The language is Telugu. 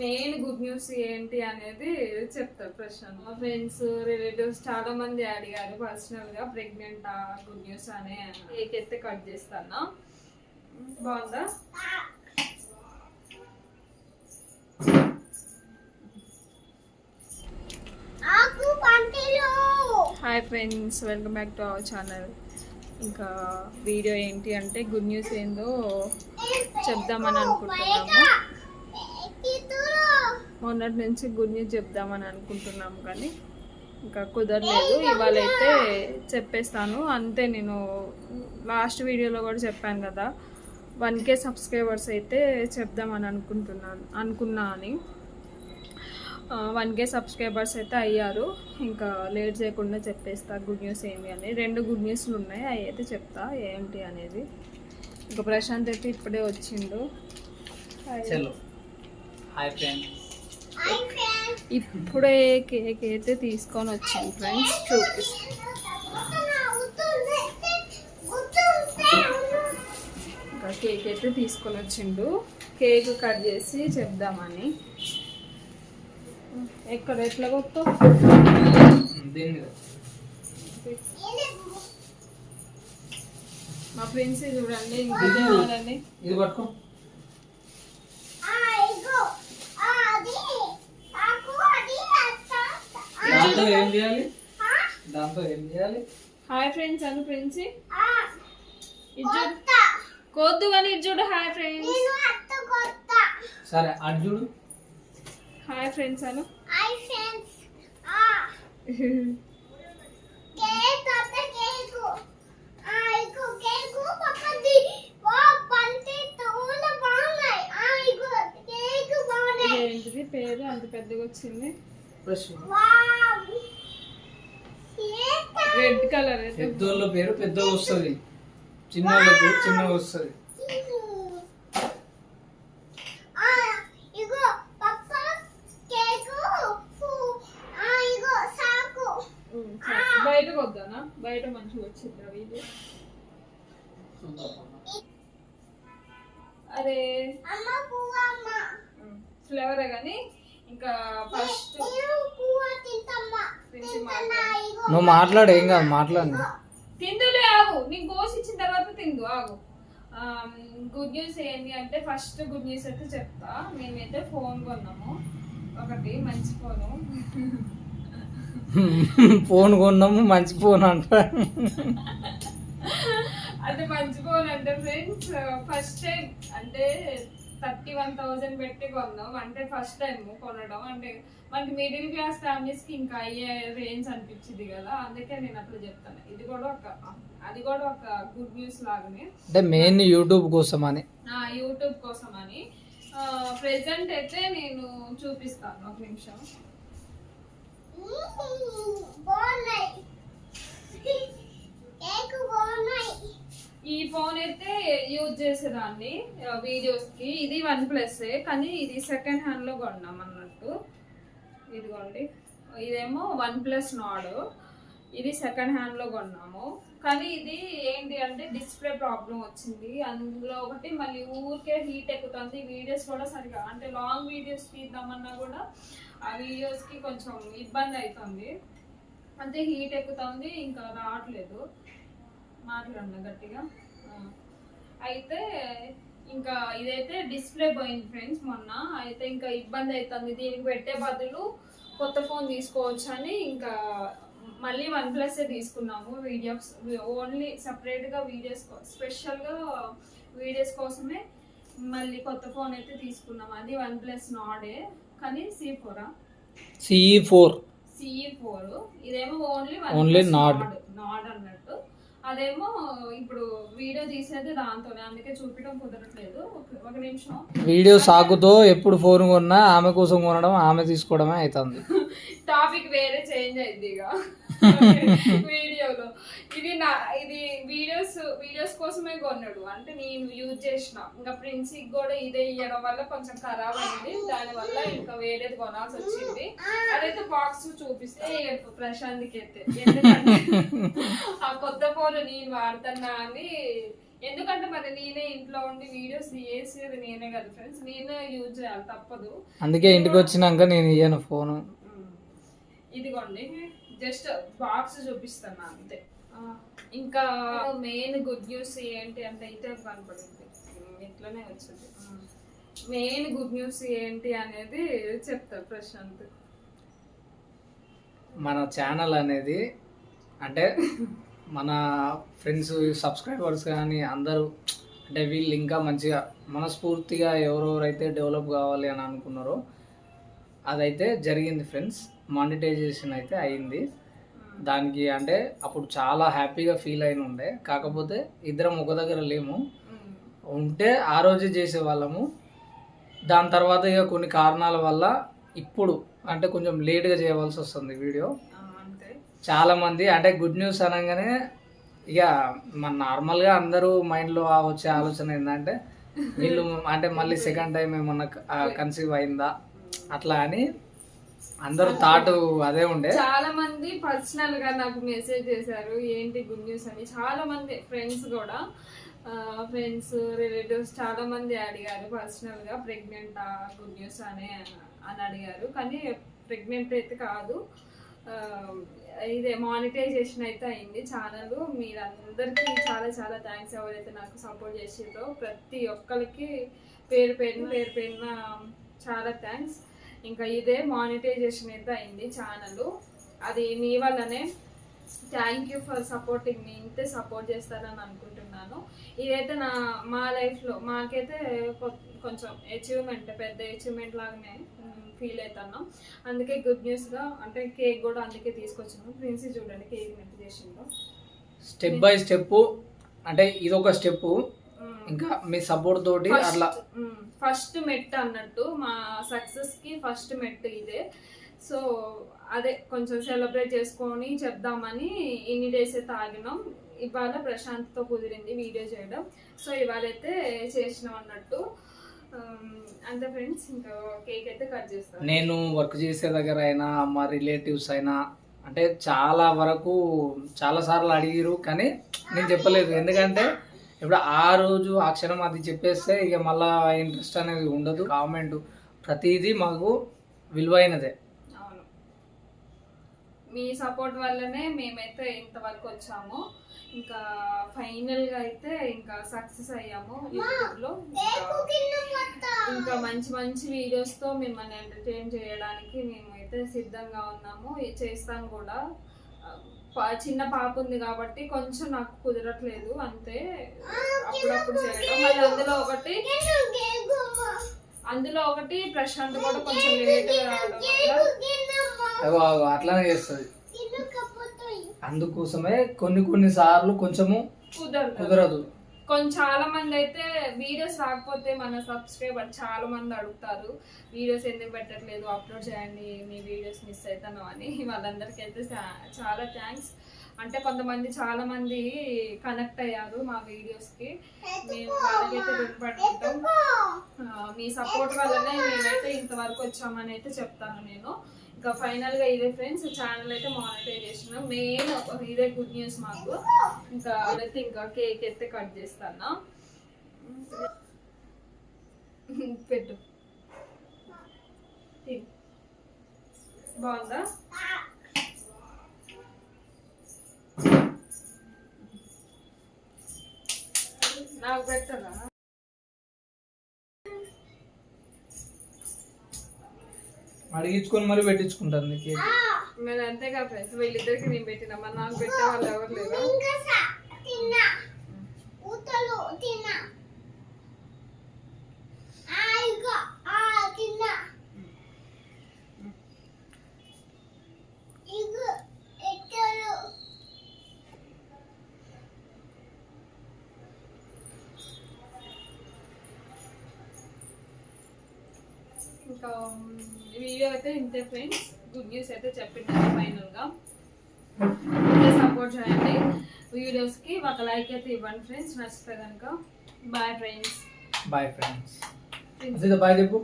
మెయిన్ గుడ్ న్యూస్ ఏంటి అనేది చెప్తారు ప్రశాంత్. మా ఫ్రెండ్స్ రిలేటివ్స్ చాలా మంది అడిగారు పర్సనల్ గా ప్రెగ్నెంట్ గుడ్ న్యూస్ అనే కేక్ అయితే కట్ చేస్తాను. బాగుందా? Hi friends, welcome back to our channel. ఇంకా వీడియో ఏంటి అంటే గుడ్ న్యూస్ ఏందో చెప్దామని అనుకుంటున్నాము. మొన్నటి నుంచి గుడ్ న్యూస్ చెప్దామని అనుకుంటున్నాము కానీ ఇంకా కుదరలేదు. ఇవాళ అయితే చెప్పేస్తాను అంతే. నేను లాస్ట్ వీడియోలో కూడా చెప్పాను కదా 1K సబ్స్క్రైబర్స్ అయితే చెప్దామని అనుకున్నా అని. 1K సబ్స్క్రైబర్స్ అయితే అయ్యారు. ఇంకా లేట్ చేయకుండా చెప్పేస్తా గుడ్ న్యూస్ ఏంటి అని. 2 గుడ్ న్యూస్లు ఉన్నాయి, అవి అయితే చెప్తా ఏంటి అనేది. ఇంకా ప్రశాంత్ అయితే ఇప్పుడే వచ్చిండు. ఇప్పుడే కేక్ అయితే తీసుకొని వచ్చింది ఫ్రెండ్స్, చూపిస్తాను. ఇంకా కేక్ అయితే తీసుకొని వచ్చిండు. కేక్ కట్ చేసి చెప్దామని. ఎక్కడ ఎట్లా కొత్త మా ఫ్రెండ్స్ చూడండి. ఇంకేండి ఇది పట్టుకో. దాంతో ఏం చేయాలి? హాయ్ ఫ్రెండ్స్ అను. ఫ్రెండ్స్ ఇది కొద్దు కానీ ఇది చూడు. Hi friends. సరే అటు చూడు. హాయ్ ఫ్రెండ్స్ అను. Hi friends. కేక్ అత్త కేక్. ఇగో కేక్ పక్కది. పంటి తోల బాగున్నాయి. ఇగో కేక్ బాగున్నాయి. ఏంటిది పేరు అంత పెద్దగా వచ్చింది? వావ్. Red colour. పెద్దోళ్ళ పేరు పెద్దగా వస్తుంది, చిన్నోళ్ళ పేరు చిన్నగా వస్తుంది. బయటకు వద్దానా? బయట మంచిగా వచ్చింది వీడియో. అరే ఫ్లేవరే కానీ ఇంకా ఫస్ట్ నువ్వు మాట్లాడు, ఏం కాదు మాట్లాడు. తిందులే, ఆగు. నీకు గోసి ఇచ్చిన తర్వాత తిందు, ఆగు. గుడ్ న్యూస్ ఏంటి అంటే ఫస్ట్ గుడ్ న్యూస్ అయితే చెప్తా. మేమైతే ఫోన్ కొన్నాము, ఒకటి మంచి ఫోను. ఫోన్ కొన్నాము, మంచి ఫోన్ అంట. అంటే మంచి ఫోన్ అంటే ఫ్రెండ్స్ ఫస్ట్ టైం అంటే 31,000 పెట్టి కొన్నాం. అంటే ఫస్ట్ టైం కొనడం. అంటే మనకి మిడిల్ క్లాస్ ఫ్యామిలీస్ కి ఇంకా అయ్యే రేంజ్ అనిపించింది కదా, అందుకే నేను అట్లా చెప్తాను. అది కూడా ఒక గుడ్ న్యూస్ లాగానే. అంటే మెయిన్ యూట్యూబ్ కోసం అని. యూట్యూబ్ కోసం అని. ప్రెసెంట్ అయితే నేను చూపిస్తాను, ఒక నిమిషం. ఈ ఫోన్ అయితే యూజ్ చేసేదాన్ని వీడియోస్ కి. ఇది OnePlus, కానీ ఇది సెకండ్ హ్యాండ్ లో కొన్నాం అన్నట్టు. ఇదిగోండి, ఇదేమో OnePlus Nord. ఇది సెకండ్ హ్యాండ్ లో కొన్నాము. కానీ ఇది ఏంటి అంటే డిస్ప్లే ప్రాబ్లం వచ్చింది అందులో ఒకటి. మళ్ళీ ఊరికే హీట్ ఎక్కుతుంది. వీడియోస్ కూడా సరిగా అంటే లాంగ్ వీడియోస్ తీద్దామన్నా కూడా ఆ వీడియోస్ కి కొంచెం ఇబ్బంది అవుతుంది. అంటే హీట్ ఎక్కుతుంది, ఇంకా రావట్లేదు. మాట్లాడినా గట్టిగా. అయితే ఇంకా ఇదైతే డిస్ప్లే పోయింది ఫ్రెండ్స్ మొన్న. అయితే ఇంకా ఇబ్బంది అవుతుంది. దీనికి పెట్టే బదులు కొత్త ఫోన్ తీసుకోవచ్చు అని ఇంకా మళ్ళీ OnePlus తీసుకున్నాము. వీడియోస్ ఓన్లీ సపరేట్గా వీడియోస్ స్పెషల్గా వీడియోస్ కోసమే మళ్ళీ కొత్త ఫోన్ అయితే తీసుకున్నాము. అది OnePlus Nord, కానీ C4. ఇదేమో ఓన్లీ Nord అన్నట్టు. అదేమో ఇప్పుడు వీడియో తీసేది దాంతోనే, అందుకే చూపించడం కుదరట్లేదు. ఒక నిమిషం. వీడియో సాగుతో ఎప్పుడు ఫోన్ కొన్నా ఆమె కోసం కొనడం, ఆమె తీసుకోవడమే అవుతుంది. టాపిక్ వేరే చేంజ్ అయింది ఇక వీడియోలో. ఇది వీడియోస్ కోసమే కొన్నాడు. అంటే నేను యూజ్ చేసిన. ఇంకా ప్రిన్సీకి కూడా ఇదే ఇవ్వడం వల్ల కొంచెం ఖరాబ్ అయింది. దాని వల్ల ఇంకా వేరేది కొనాల్సి వచ్చింది. అదైతే బాక్స్ చూపిస్తే ప్రశాంత్కి అయితే, ఎందుకంటే ఆ కొత్త ఫోన్ నేను వాడుతున్నా అని ఎందుకంటే మరి నేనే ఇంట్లో ఉండి వీడియోస్ చేసేది నేనే కదా ఫ్రెండ్స్, నేనే యూజ్ చేయాలి తప్పదు. అందుకే ఇంటికి వచ్చినాక నేను ఇయ్యను ఫోను. ఇదిగోండి జస్ట్ బాక్స్ చూపిస్తాను అంతే. ఇంకా మెయిన్ గుడ్ న్యూస్ ఏంటి అంటే అయితే కనపడింది, ఇట్లనే వచ్చింది. మెయిన్ గుడ్ న్యూస్ ఏంటి అనేది చెప్తారు ప్రశాంత్. మన ఛానల్ అనేది అంటే మన ఫ్రెండ్స్ సబ్స్క్రైబర్స్ కానీ అందరూ అంటే వీళ్ళు ఇంకా మంచిగా మనస్ఫూర్తిగా ఎవరెవరైతే డెవలప్ కావాలి అని అనుకున్నారో అదైతే జరిగింది ఫ్రెండ్స్. మానిటైజేషన్ అయితే అయింది. దానికి అంటే అప్పుడు చాలా హ్యాపీగా ఫీల్ అయిన ఉండే, కాకపోతే ఇద్దరం ఒక దగ్గర లేము, ఉంటే ఆ రోజే చేసేవాళ్ళము. దాని తర్వాత ఇక కొన్ని కారణాల వల్ల ఇప్పుడు అంటే కొంచెం లేట్గా చేయవలసి వస్తుంది వీడియో. చాలామంది అంటే గుడ్ న్యూస్ అనగానే ఇక మన నార్మల్గా అందరూ మైండ్లో వచ్చే ఆలోచన ఏంటంటే వీళ్ళు అంటే మళ్ళీ సెకండ్ టైం ఏమన్నా కన్సీవ్ అయిందా అట్లా అని అందరూ థాట్ అదే ఉండే. చాలా మంది పర్సనల్ గా నాకు మెసేజ్ చేశారు ఏంటి గుడ్ న్యూస్ అని. చాలా మంది ఫ్రెండ్స్ కూడా, ఫ్రెండ్స్ రిలేటివ్స్ చాలా మంది అడిగారు పర్సనల్ గా ప్రెగ్నెంట్ గుడ్ న్యూస్ అని అడిగారు. కానీ ప్రెగ్నెంట్ అయితే కాదు, ఇదే మానిటైజేషన్ అయితే అయింది ఛానల్. మీరందరికీ చాలా చాలా థ్యాంక్స్ ఎవరైతే నాకు సపోర్ట్ చేసిండ్రో ప్రతి ఒక్కరికి పేరు పేరున చాలా థ్యాంక్స్. ఇంకా ఇదే మానిటైజేషన్ అయితే అయింది ఛానల్, అది మీ వల్లనే. థ్యాంక్ యూ ఫర్ సపోర్టింగ్ మీ, ఇంతే సపోర్ట్ చేస్తారని అనుకుంటున్నాను. ఇదైతే మా లైఫ్లో మాకైతే కొంచెం అచీవ్మెంట్, పెద్ద అచీవ్మెంట్ లాగానే ఫీల్ అవుతున్నాం. అందుకే గుడ్ న్యూస్గా అంటే కేక్ కూడా అందుకే తీసుకొచ్చాను. ప్రిన్సీ చూడండి కేక్ ఎంత చేసిందో, స్టెప్ బై స్టెప్. అంటే ఇదొక స్టెప్, ఇంకా మీ సపోర్ట్ తోటి అట్లా ఫస్ట్ మెట్ అన్నట్టు మా సక్సెస్ కి ఫస్ట్ మెట్ ఇదే. సో అదే కొంచెం సెలబ్రేట్ చేసుకొని చెప్దామని ఇన్ని డేస్ అయితే ఆగినాం. ఇవాళ ప్రశాంత్తో కుదిరింది వీడియో చేయడం, సో ఇవాళ అయితే చేసినాం అన్నట్టు. అంతే ఫ్రెండ్స్, ఇంకా కేక్ అయితే కట్ చేస్తాను. నేను వర్క్ చేసే దగ్గర అయినా మా రిలేటివ్స్ అయినా అంటే చాలా వరకు చాలా సార్లు అడిగిరు, కానీ నేను చెప్పలేదు. ఎందుకంటే ఇప్పుడు ఆ రోజు ఆ క్షణం అది చెప్పేస్తే ఇక మళ్ళా ఇంట్రెస్ట్ అనేది ఉండదు. కామెంట్ ప్రతిదీ మాకు విలువైనదే. అవును, మీ సపోర్ట్ వల్లనే మేమైతే ఇంతవరకు వచ్చాము. ఇంకా ఫైనల్ గా అయితే ఇంకా సక్సెస్ అయ్యాము యూట్యూబ్ లో. ఇంకా మంచి మంచి వీడియోస్ తో మిమ్మల్ని ఎంటర్టైన్ చేయడానికి మేము అయితే సిద్ధంగా ఉన్నాము, చేస్తాం కూడా. చిన్న పాప ఉంది కాబట్టి కొంచెం నాకు కుదరట్లేదు అంతే, అప్పుడప్పుడు చేయడం. మళ్ళీ అందులో ఒకటి ప్రశాంత్ కూడా కొంచెం లేట్ రావడం వల్ల అట్లానే చేస్తుంది. అందుకోసమే కొన్ని సార్లు కొంచెము కుదరదు. చాలా మంది అయితే వీడియోస్ రాకపోతే మన సబ్స్క్రైబర్ చాలా మంది అడుగుతారు, వీడియోస్ ఎందుకు పెట్టట్లేదు, అప్లోడ్ చేయండి, మీ వీడియోస్ మిస్ అవుతాను అని. వాళ్ళందరికీ అయితే చాలా థ్యాంక్స్. అంటే కొంతమంది చాలా మంది కనెక్ట్ అయ్యారు మా వీడియోస్ కి, మేము వాళ్ళకైతే రుణపడుతుంటాం. మీ సపోర్ట్ వల్లనే మేమైతే ఇంతవరకు వచ్చామని అయితే చెప్తాను నేను. ఇంకా ఫైనల్ గా ఇదే ఫ్రెండ్స్, ఛానల్ అయితే మానిటైజేషన్ మెయిన్ ఇదే గుడ్ న్యూస్ మాకు. ఇంకా అయితే ఇంకా కేక్ అయితే కట్ చేస్తాను. పెట్టు, బాగుందా? నాకు పెట్టరా? అడిగించుకొని మరి పెట్టించుకుంటాను. మరి అంతేగా ఫ్రెండ్స్, వీళ్ళిద్దరికి నేను పెట్టినా, మరి నాకు పెట్టే వాళ్ళు ఎవరు లేరు. ఇంకా వీడియో అయితే ఇంతే ఫ్రెండ్స్, గుడ్ న్యూస్ అయితే చెప్పింటాను ఫైనల్ గా. సపోర్ట్ చేయండి వీడియోస్ కి, ఒక లైక్ అయితే ఇవ్వండి ఫ్రెండ్స్ నచ్చితే కనుక. Bye friends. Bye friends. Bye చెప్పు.